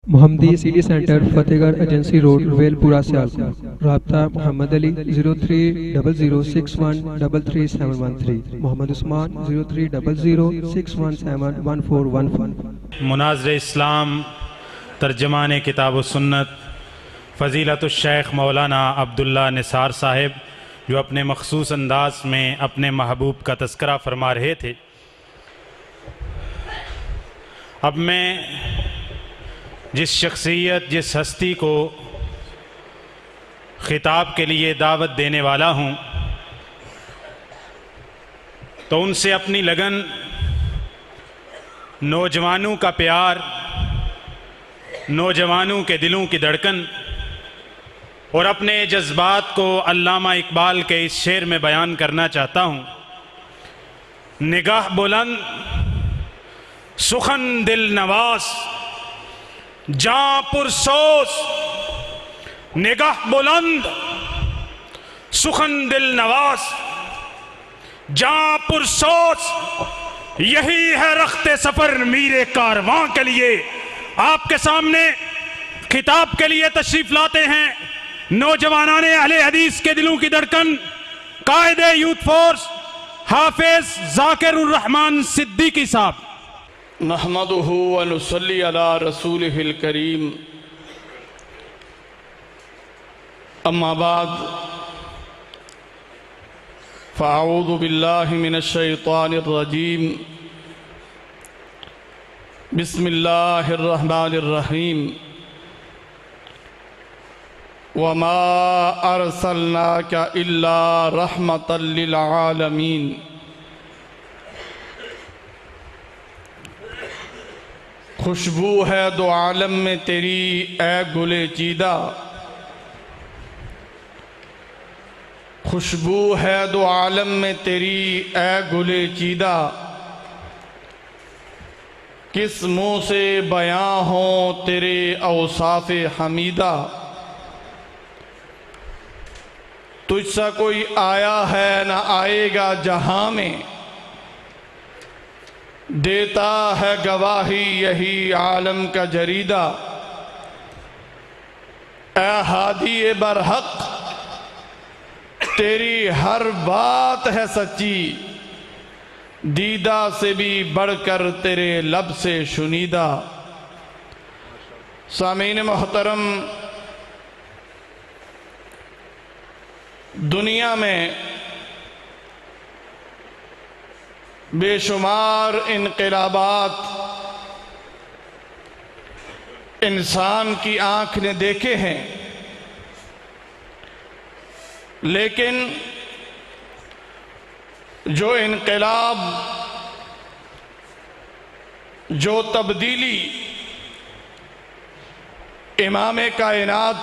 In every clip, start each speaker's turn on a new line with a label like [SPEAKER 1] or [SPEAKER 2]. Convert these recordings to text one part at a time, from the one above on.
[SPEAKER 1] محمدی city centre فتح گڑھ agency road well پورہ سیالکوٹ۔ رابطہ محمد علی 030061333713، محمد عثمان 030061714115۔
[SPEAKER 2] مناظر اسلام ترجمان کتاب و سنت فضیلت الشیخ مولانا عبداللہ نثار صاحب جو اپنے مخصوص انداز میں اپنے محبوب کا تذکرہ فرما رہے تھے۔ اب میں جس شخصیت جس ہستی کو خطاب کے لیے دعوت دینے والا ہوں تو ان سے اپنی لگن، نوجوانوں کا پیار، نوجوانوں کے دلوں کی دھڑکن اور اپنے جذبات کو علامہ اقبال کے اس شعر میں بیان کرنا چاہتا ہوں۔ نگاہ بلند سخن دل نواز جاں پرسوز، نگاہ بلند سخن دل نواز جاں پرسوز، یہی ہے رخت سفر میرے کارواں کے لیے۔ آپ کے سامنے خطاب کے لیے تشریف لاتے ہیں نوجوانان اہل حدیث کے دلوں کی دھڑکن، قائد یوتھ فورس حافظ ذاکر الرحمن صدیقی صاحب۔
[SPEAKER 3] نحمدہ ونصلی علی رسولہ الکریم، اما بعد فاعوذ باللہ من الشیطان الرجیم، بسم اللہ الرحمن الرحیم، وما ارسلناک الا رحمتا للعالمین۔ خوشبو ہے دو عالم میں تیری اے گلِ چیدہ، خوشبو ہے دو عالم میں تیری اے گلِ چیدہ، کس منہ سے بیاں ہوں تیرے اوصاف حمیدہ۔ تجھ سا کوئی آیا ہے نہ آئے گا جہاں میں، دیتا ہے گواہی یہی عالم کا جریدہ۔ اے ہادی برحق تیری ہر بات ہے سچی، دیدہ سے بھی بڑھ کر تیرے لب سے شنیدہ۔ سامعین محترم، دنیا میں بے شمار انقلابات انسان کی آنکھ نے دیکھے ہیں، لیکن جو انقلاب، جو تبدیلی امام کائنات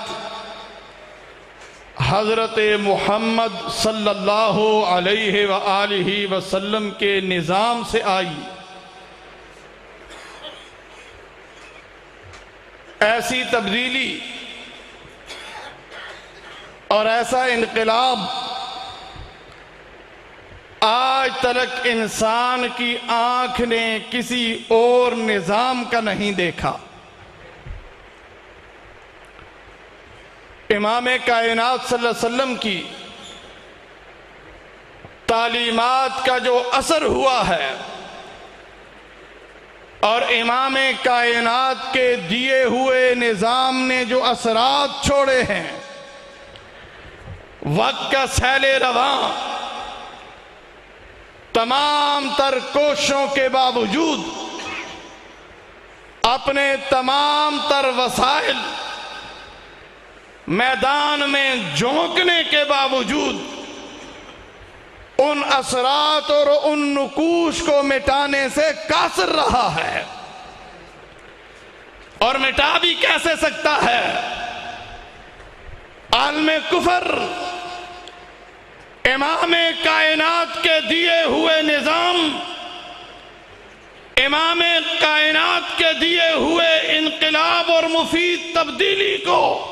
[SPEAKER 3] حضرت محمد صلی اللہ علیہ وآلہ وسلم کے نظام سے آئی، ایسی تبدیلی اور ایسا انقلاب آج تک انسان کی آنکھ نے کسی اور نظام کا نہیں دیکھا۔ امام کائنات صلی اللہ علیہ وسلم کی تعلیمات کا جو اثر ہوا ہے اور امام کائنات کے دیے ہوئے نظام نے جو اثرات چھوڑے ہیں، وقت کا سیل رواں تمام تر کوششوں کے باوجود، اپنے تمام تر وسائل میدان میں جھونکنے کے باوجود، ان اثرات اور ان نقوش کو مٹانے سے قاصر رہا ہے۔ اور مٹا بھی کیسے سکتا ہے؟ عالم کفر امام کائنات کے دیے ہوئے نظام، امام کائنات کے دیے ہوئے انقلاب اور مفید تبدیلی کو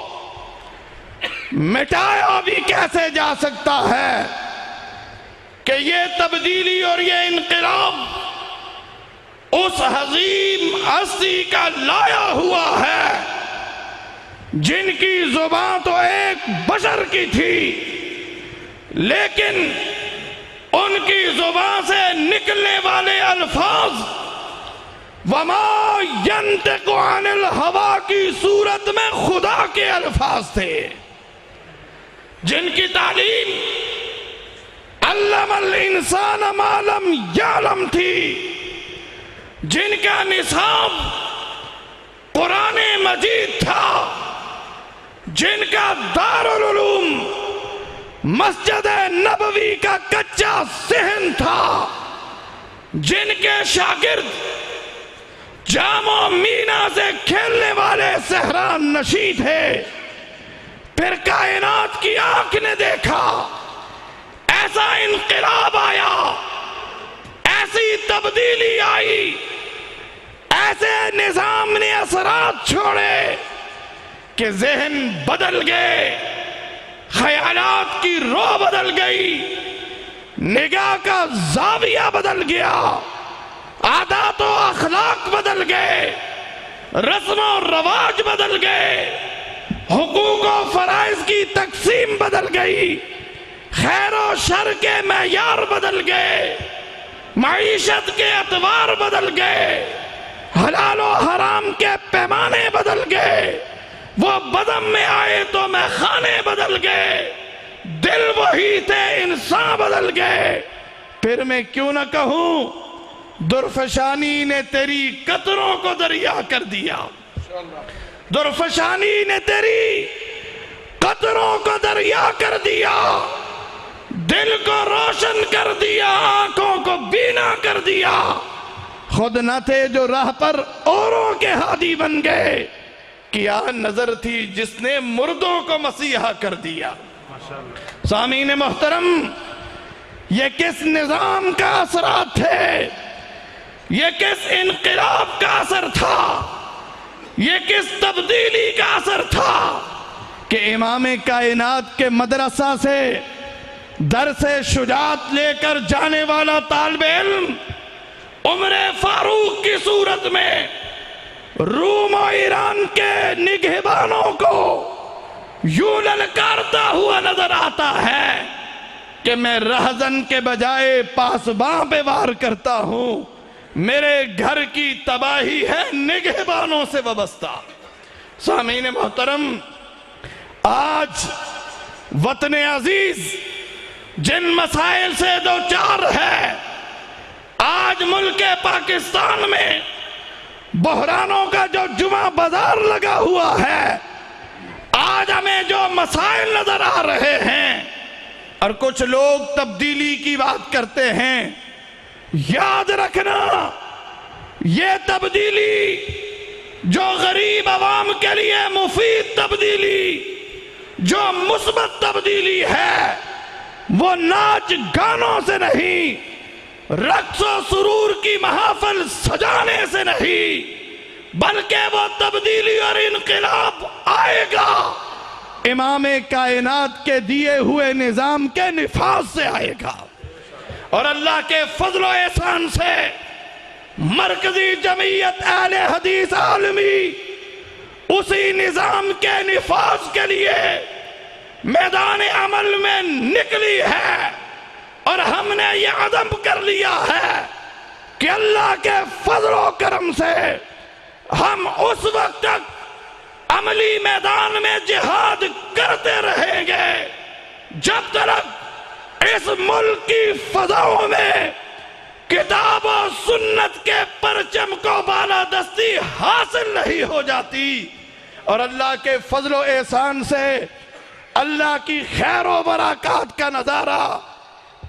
[SPEAKER 3] مٹایا بھی کیسے جا سکتا ہے کہ یہ تبدیلی اور یہ انقلاب اس عظیم ہستی کا لایا ہوا ہے جن کی زبان تو ایک بشر کی تھی لیکن ان کی زبان سے نکلنے والے الفاظ وما ینطق عن الہوا کی صورت میں خدا کے الفاظ تھے، جن کی تعلیم علم الانسان ما لم یعلم تھی، جن کا نصاب قرآن مجید تھا، جن کا دارالعلوم مسجد نبوی کا کچا صحن تھا، جن کے شاگرد جامع مینا سے کھیلنے والے صحران نشیں تھے، پھر کائنات کی آنکھ نے دیکھا ایسا انقلاب آیا، ایسی تبدیلی آئی، ایسے نظام نے اثرات چھوڑے کہ ذہن بدل گئے، خیالات کی رو بدل گئی، نگاہ کا زاویہ بدل گیا، عادات و اخلاق بدل گئے، رسم و رواج بدل گئے، حقوق و فرائض کی تقسیم بدل گئی، خیر و شر کے معیار بدل گئے، معیشت کے اعتبار بدل گئے، حلال و حرام کے پیمانے بدل گئے، وہ بدم میں آئے تو میں خانے بدل گئے، دل وہی تھے انسان بدل گئے۔ پھر میں کیوں نہ کہوں درفشانی نے تیری قطروں کو دریا کر دیا، درفشانی نے تیری قطروں کو دریا کر دیا، دل کو روشن کر دیا، آنکھوں کو بینا کر دیا، خود نہ تھے جو راہ پر اوروں کے ہادی بن گئے، کیا نظر تھی جس نے مردوں کو مسیحا کر دیا۔ سامعین محترم، یہ کس نظام کا اثرات تھے، یہ کس انقلاب کا اثر تھا، یہ کس تبدیلی کا اثر تھا کہ امام کائنات کے مدرسہ سے درس شجاعت لے کر جانے والا طالب علم عمر فاروق کی صورت میں روم و ایران کے نگہبانوں کو یوں للکارتا ہوا نظر آتا ہے کہ میں رہزن کے بجائے پاسباں پہ وار کرتا ہوں، میرے گھر کی تباہی ہے نگہبانوں سے وابستہ۔ سامعین محترم، آج وطن عزیز جن مسائل سے دوچار ہے، آج ملک پاکستان میں بحرانوں کا جو جمعہ بازار لگا ہوا ہے، آج ہمیں جو مسائل نظر آ رہے ہیں اور کچھ لوگ تبدیلی کی بات کرتے ہیں، یاد رکھنا یہ تبدیلی جو غریب عوام کے لیے مفید تبدیلی، جو مثبت تبدیلی ہے، وہ ناچ گانوں سے نہیں، رقص و سرور کی محافل سجانے سے نہیں، بلکہ وہ تبدیلی اور انقلاب آئے گا امام کائنات کے دیے ہوئے نظام کے نفاذ سے آئے گا، اور اللہ کے فضل و احسان سے مرکزی جمعیت اہل حدیث عالمی اسی نظام کے نفاذ کے لیے میدان عمل میں نکلی ہے، اور ہم نے یہ عزم کر لیا ہے کہ اللہ کے فضل و کرم سے ہم اس وقت تک عملی میدان میں جہاد کرتے رہیں گے جب تک اس ملک کی فضاؤں میں کتاب و سنت کے پرچم کو بالادستی حاصل نہیں ہو جاتی۔ اور اللہ کے فضل و احسان سے اللہ کی خیر و برکات کا نظارہ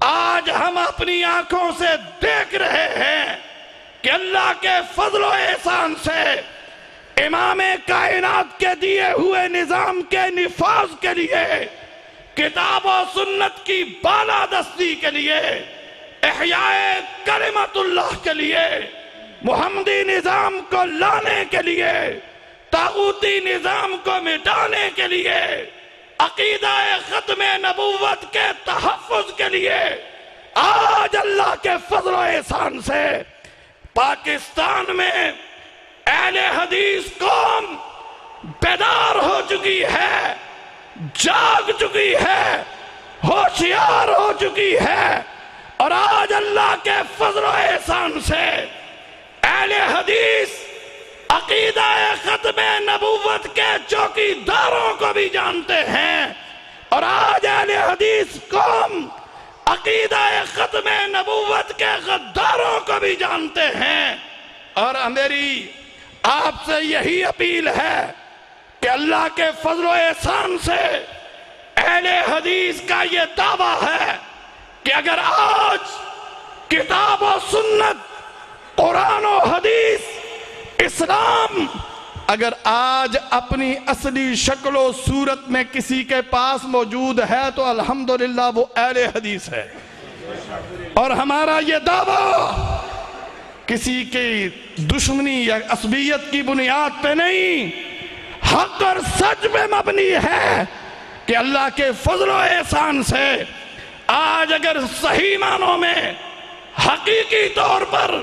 [SPEAKER 3] آج ہم اپنی آنکھوں سے دیکھ رہے ہیں کہ اللہ کے فضل و احسان سے امام کائنات کے دیے ہوئے نظام کے نفاذ کے لیے، کتاب و سنت کی بالادستی کے لیے، احیاء کلمت اللہ کے لیے، محمدی نظام کو لانے کے لیے، طاغوتی نظام کو مٹانے کے لیے، عقیدہ ختم نبوت کے تحفظ کے لیے آج اللہ کے فضل و احسان سے پاکستان میں اہل حدیث قوم بیدار ہو چکی چکی ہے، جاگ چکی ہے، ہوشیار ہو چکی ہے، اور آج اللہ کے فضل و احسان سے اہل حدیث عقیدہ ختم نبوت کے چوکیداروں کو بھی جانتے ہیں، اور آج اہل حدیث قوم عقیدہ ختم نبوت کے غداروں کو بھی جانتے ہیں۔ اور میری آپ سے یہی اپیل ہے کہ اللہ کے فضل و احسان سے اہل حدیث کا یہ دعویٰ ہے کہ اگر آج کتاب و سنت، قرآن و حدیث، اسلام اگر آج اپنی اصلی شکل و صورت میں کسی کے پاس موجود ہے تو الحمدللہ وہ اہل حدیث ہے۔ اور ہمارا یہ دعویٰ کسی کی دشمنی یا عصبیت کی بنیاد پہ نہیں، حق اور سچ پہ مبنی ہے کہ اللہ کے فضل و احسان سے آج اگر صحیح معنوں میں حقیقی طور پر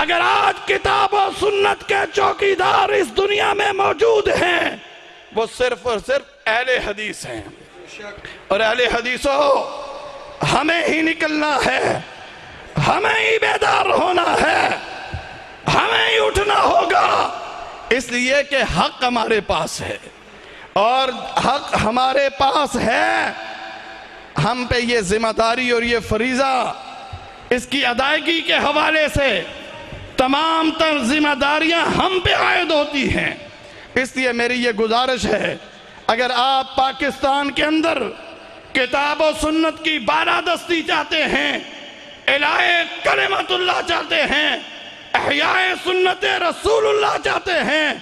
[SPEAKER 3] اگر آج کتاب و سنت کے چوکیدار اس دنیا میں موجود ہیں، وہ صرف اور صرف اہل حدیث ہیں۔ اور اہل حدیثوں، ہمیں ہی نکلنا ہے، ہمیں ہی بیدار ہونا ہے، ہمیں ہی اٹھنا ہوگا، اس لیے کہ حق ہمارے پاس ہے، اور حق ہمارے پاس ہے۔ ہم پہ یہ ذمہ داری اور یہ فریضہ اس کی ادائیگی کے حوالے سے تمام تر ذمہ داریاں ہم پہ عائد ہوتی ہیں۔ اس لیے میری یہ گزارش ہے، اگر آپ پاکستان کے اندر کتاب و سنت کی بالادستی چاہتے ہیں، الہے کلمت اللہ چاہتے ہیں، احیاء سنت رسول اللہ چاہتے ہیں،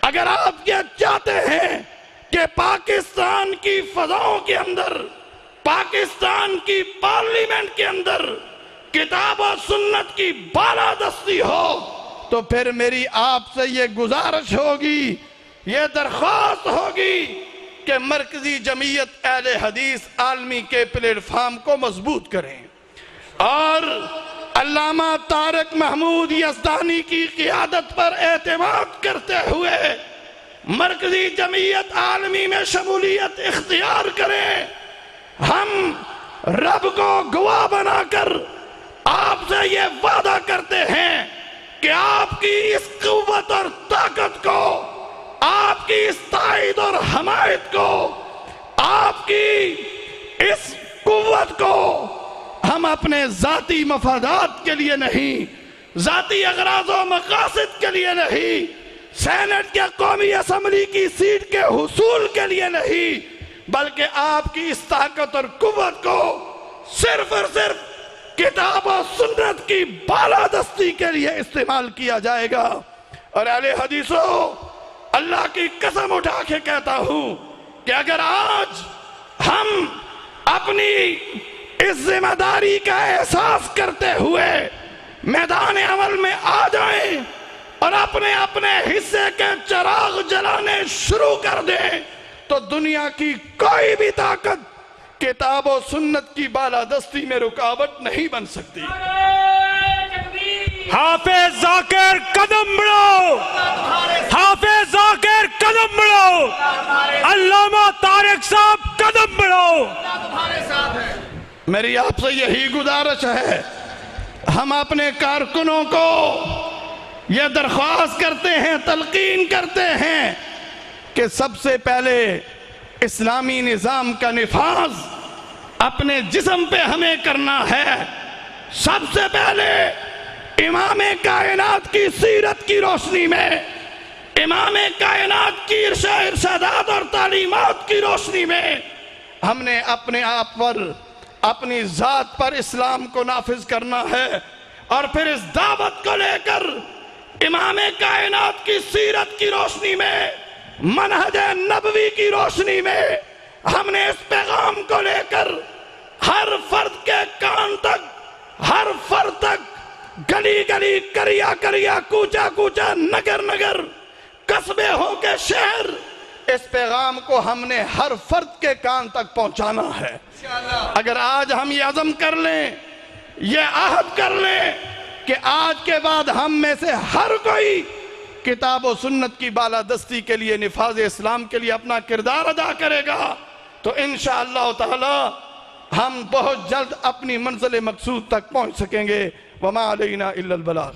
[SPEAKER 3] اگر آپ یہ چاہتے ہیں کہ پاکستان کی فضاؤں کے اندر، پاکستان کی پارلیمنٹ کے اندر کتاب و سنت کی بالادستی ہو، تو پھر میری آپ سے یہ گزارش ہوگی، یہ درخواست ہوگی کہ مرکزی جمعیت اہل حدیث عالمی کے پلیٹ فارم کو مضبوط کریں، اور علامہ طارق محمود یزدانی کی قیادت پر اعتماد کرتے ہوئے مرکزی جمعیت عالمی میں شمولیت اختیار کریں۔ ہم رب کو گواہ بنا کر آپ سے یہ وعدہ کرتے ہیں کہ آپ کی اس قوت اور طاقت کو، آپ کی اس تائید اور حمایت کو، آپ کی اس قوت کو ہم اپنے ذاتی مفادات کے لیے نہیں، ذاتی اغراض و مقاصد کے لیے نہیں، سینٹ یا قومی اسمبلی کی سیٹ کے حصول کے لیے نہیں، بلکہ آپ کی اس طاقت اور قوت کو صرف اور صرف کتاب و سنت کی بالادستی کے لیے استعمال کیا جائے گا۔ اور اہل حدیثوں، اللہ کی قسم اٹھا کے کہتا ہوں کہ اگر آج ہم اپنی اس ذمہ داری کا احساس کرتے ہوئے میدان عمل میں آ جائیں اور اپنے اپنے حصے کے چراغ جلانے شروع کر دیں، تو دنیا کی کوئی بھی طاقت کتاب و سنت کی بالادستی میں رکاوٹ نہیں بن سکتی۔
[SPEAKER 2] حافظ ذاکر قدم بڑھاؤ، حافظ ذاکر قدم بڑھاؤ، علامہ طارق صاحب قدم بڑھاؤ۔
[SPEAKER 3] میری آپ سے یہی گزارش ہے، ہم اپنے کارکنوں کو یہ درخواست کرتے ہیں، تلقین کرتے ہیں کہ سب سے پہلے اسلامی نظام کا نفاذ اپنے جسم پہ ہمیں کرنا ہے۔ سب سے پہلے امام کائنات کی سیرت کی روشنی میں، امام کائنات کی ارشادات اور تعلیمات کی روشنی میں ہم نے اپنے آپ پر، اپنی ذات پر اسلام کو نافذ کرنا ہے، اور پھر اس دعوت کو لے کر امام کائنات کی سیرت کی روشنی میں، منہج نبوی کی روشنی میں ہم نے اس پیغام کو لے کر ہر فرد کے کان تک، ہر فرد تک، گلی گلی، کریا کریا، کوچا کوچا، نگر نگر، قصبے ہو کے شہر، اس پیغام کو ہم نے ہر فرد کے کان تک پہنچانا ہے۔ اگر آج ہم یہ عزم کر لیں، یہ عہد کر لیں کہ آج کے بعد ہم میں سے ہر کوئی کتاب و سنت کی بالادستی کے لیے، نفاذ اسلام کے لیے اپنا کردار ادا کرے گا تو انشاءاللہ تعالی ہم بہت جلد اپنی منزل مقصود تک پہنچ سکیں گے۔ وما علینا الا البلاغ۔